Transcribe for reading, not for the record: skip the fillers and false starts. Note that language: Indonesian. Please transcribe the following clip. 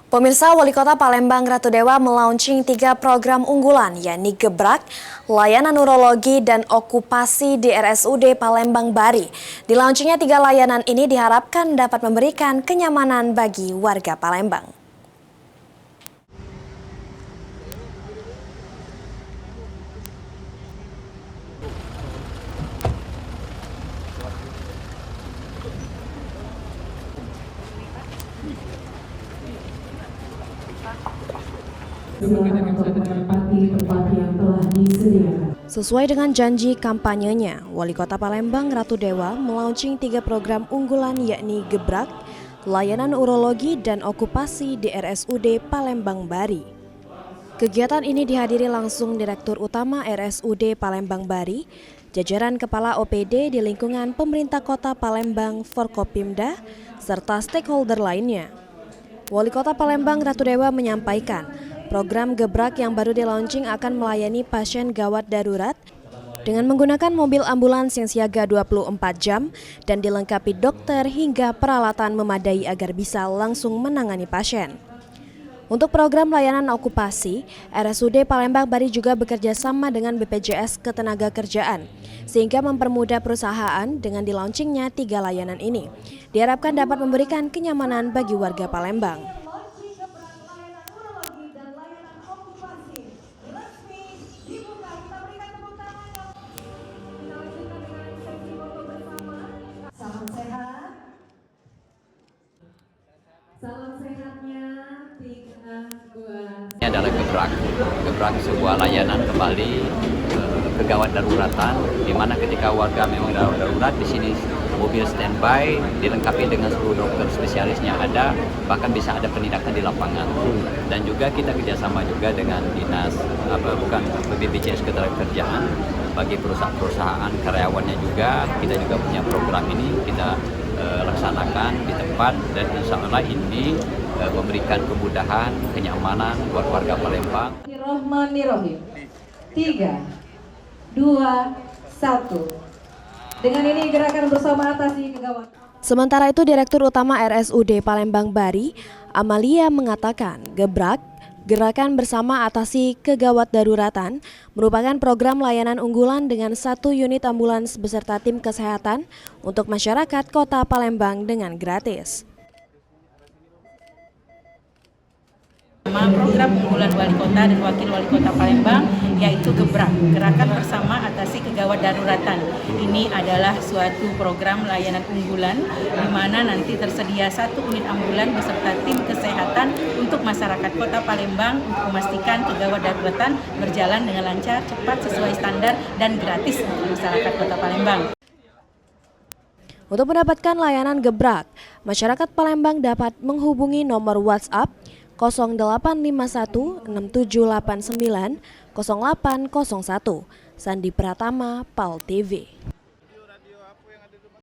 Pemirsa, Wali Kota Palembang Ratu Dewa melaunching 3 program unggulan, yakni Gebrak, Layanan Urologi, dan Okupasi di RSUD Palembang Bari. Di launchingnya 3 layanan ini diharapkan dapat memberikan kenyamanan bagi warga Palembang. Sesuai dengan janji kampanyenya, Wali Kota Palembang Ratu Dewa melaunching 3 program unggulan, yakni Gebrak, Layanan Urologi, dan Okupasi di RSUD Palembang Bari. Kegiatan ini dihadiri langsung Direktur Utama RSUD Palembang Bari, jajaran Kepala OPD di lingkungan Pemerintah Kota Palembang, Forkopimda, serta stakeholder lainnya. Wali Kota Palembang Ratu Dewa menyampaikan, program Gebrak yang baru di-launching akan melayani pasien gawat darurat dengan menggunakan mobil ambulans yang siaga 24 jam dan dilengkapi dokter hingga peralatan memadai agar bisa langsung menangani pasien. Untuk program layanan okupasi, RSUD Palembang Bari juga bekerja sama dengan BPJS Ketenagakerjaan, sehingga mempermudah perusahaan dengan di-launchingnya 3 layanan ini. Diharapkan dapat memberikan kenyamanan bagi warga Palembang. Salam sehatnya 3, 2. Ini adalah Gebrak sebuah layanan kembali kegawat daruratan, di mana ketika warga memang darurat di sini mobil standby dilengkapi dengan seluruh dokter spesialisnya ada, bahkan bisa ada penindakan di lapangan. Dan juga kita kerjasama juga dengan dinas BPJS Ketenagakerjaan bagi perusahaan karyawannya juga. Kita juga punya program ini kita laksanakan di tempat, dan insya Allah ini memberikan kemudahan, kenyamanan buat warga Palembang. Bismillahirrahmanirrahim. 3, 2, 1. Dengan ini gerakan bersama atasi kegawat. Sementara itu, Direktur Utama RSUD Palembang Bari, Amalia, mengatakan Gebrak, Gerakan Bersama Atasi Kegawat Daruratan, merupakan program layanan unggulan dengan 1 unit ambulans beserta tim kesehatan untuk masyarakat Kota Palembang dengan gratis. Program unggulan Wali Kota dan Wakil Wali Kota Palembang yaitu Gebrak, Gerakan Bersama Atasi Kegawat Daruratan. Ini adalah suatu program layanan unggulan di mana nanti tersedia 1 unit ambulan beserta tim kesehatan untuk masyarakat Kota Palembang untuk memastikan kegawat daruratan berjalan dengan lancar, cepat, sesuai standar, dan gratis untuk masyarakat Kota Palembang. Untuk mendapatkan layanan Gebrak, masyarakat Palembang dapat menghubungi nomor WhatsApp 0851 6789 0801. Sandi Pratama, PAL TV.